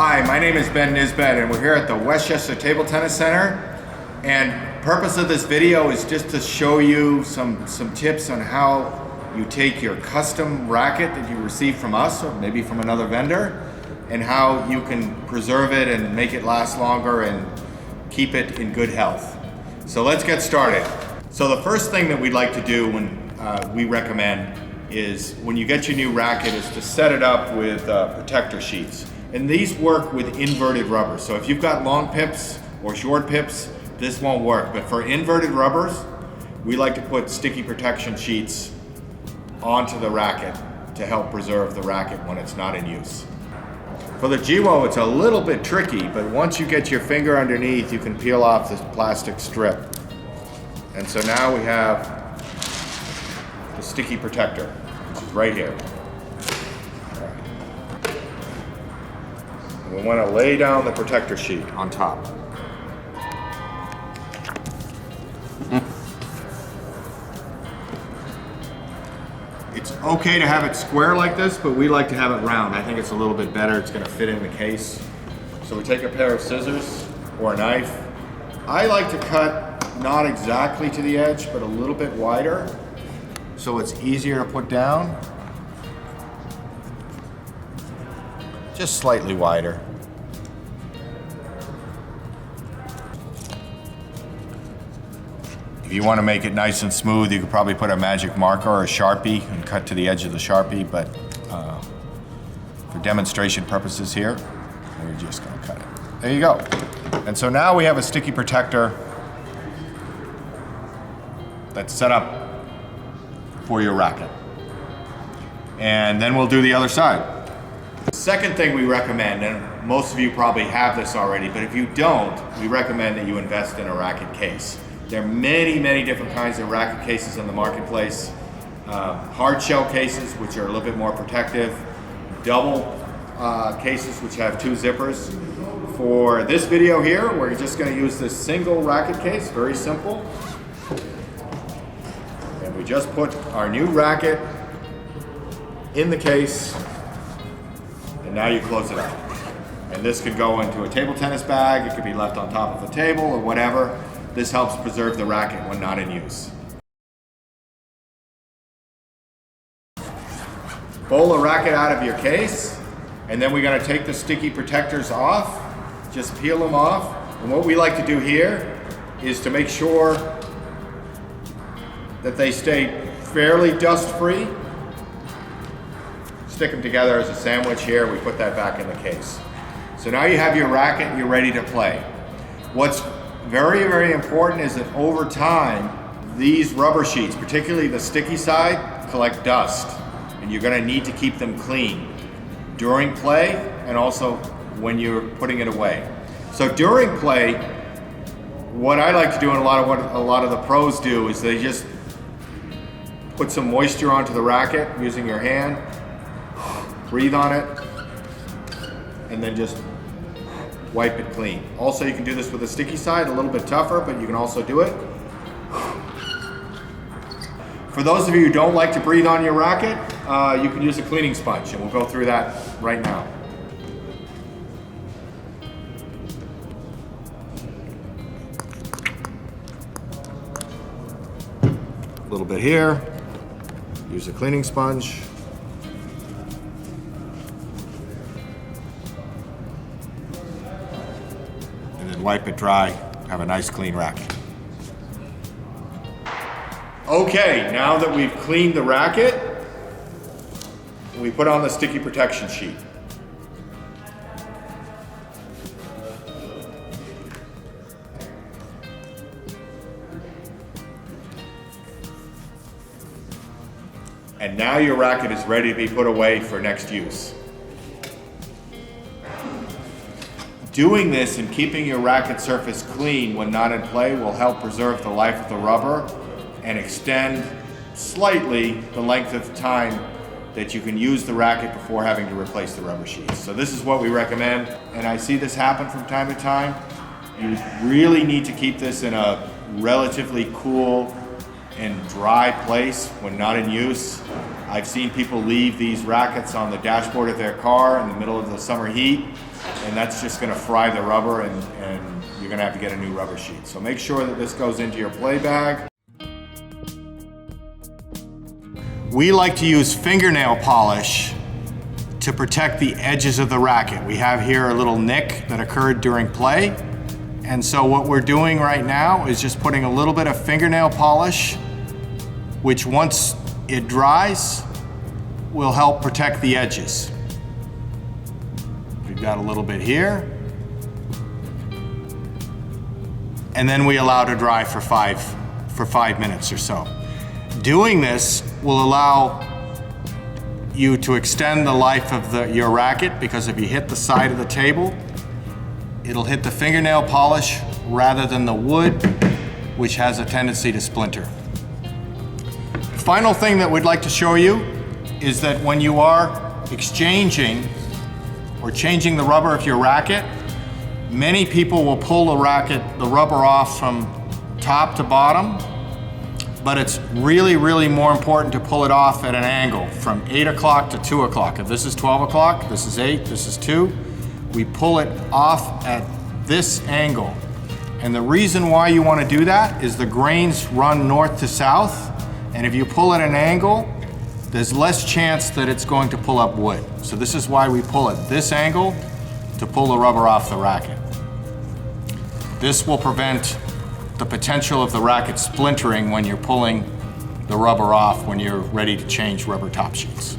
Hi, my name is Ben Nisbet and we're here at the Westchester Table Tennis Center, and purpose of this video is just to show you some tips on how you take your custom racket that you receive from us or maybe from another vendor and how you can preserve it and make it last longer and keep it in good health. So let's get started. So the first thing that we'd like to do when we recommend is when you get your new racket is to set it up with protector sheets. And these work with inverted rubber. So if you've got long pips or short pips, this won't work. But for inverted rubbers, we like to put sticky protection sheets onto the racket to help preserve the racket when it's not in use. For the GWO, it's a little bit tricky, but once you get your finger underneath, you can peel off this plastic strip. And so now we have the sticky protector, which is right here. We want to lay down the protector sheet on top. It's okay to have it square like this, but we like to have it round. I think it's a little bit better. It's going to fit in the case. So we take a pair of scissors or a knife. I like to cut not exactly to the edge, but a little bit wider so it's easier to put down. Just slightly wider. If you want to make it nice and smooth, you could probably put a magic marker or a Sharpie and cut to the edge of the Sharpie, but for demonstration purposes here, we're just going to cut it. There you go. And so now we have a sticky protector that's set up for your racket. And then we'll do the other side. Second thing we recommend, and most of you probably have this already, but if you don't, we recommend that you invest in a racket case. There are many different kinds of racket cases in the marketplace. Hard shell cases, which are a little bit more protective. Double cases, which have two zippers. For this video here, we're just going to use this single racket case, very simple. And we just put our new racket in the case. And now you close it up. And this could go into a table tennis bag, it could be left on top of a table or whatever. This helps preserve the racket when not in use. Pull the racket out of your case, and then we're going to take the sticky protectors off, just peel them off. And what we like to do here is to make sure that they stay fairly dust-free. Stick them together as a sandwich here. We put that back in the case. So now you have your racket, you're ready to play. What's very important is that over time, these rubber sheets, particularly the sticky side, collect dust. And you're gonna need to keep them clean during play and also when you're putting it away. So during play, what I like to do and what a lot of the pros do is they just put some moisture onto the racket using your hand, breathe on it, and then just wipe it clean. Also, you can do this with the sticky side, a little bit tougher, but you can also do it. For those of you who don't like to breathe on your racket, you can use a cleaning sponge, and we'll go through that right now. A little bit here, use a cleaning sponge. Wipe it dry, have a nice clean racket. Okay, now that we've cleaned the racket, we put on the sticky protection sheet. And now your racket is ready to be put away for next use. Doing this and keeping your racket surface clean when not in play will help preserve the life of the rubber and extend slightly the length of time that you can use the racket before having to replace the rubber sheets. So this is what we recommend, and I see this happen from time to time. You really need to keep this in a relatively cool and dry place when not in use. I've seen people leave these rackets on the dashboard of their car in the middle of the summer heat, and that's just gonna fry the rubber, and you're gonna have to get a new rubber sheet. So make sure that this goes into your play bag. We like to use fingernail polish to protect the edges of the racket. We have here a little nick that occurred during play. And so what we're doing right now is just putting a little bit of fingernail polish, which once it dries, will help protect the edges. We've got a little bit here. And then we allow to dry for five minutes or so. Doing this will allow you to extend the life of your racket, because if you hit the side of the table, it'll hit the fingernail polish rather than the wood, which has a tendency to splinter. The final thing that we'd like to show you is that when you are exchanging or changing the rubber of your racket, many people will pull the rubber off from top to bottom, but it's really, really more important to pull it off at an angle from 8 o'clock to 2 o'clock. If this is 12 o'clock, this is 8, this is 2, we pull it off at this angle. And the reason why you want to do that is the grains run north to south, and if you pull at an angle, there's less chance that it's going to pull up wood. So this is why we pull at this angle to pull the rubber off the racket. This will prevent the potential of the racket splintering when you're pulling the rubber off when you're ready to change rubber top sheets.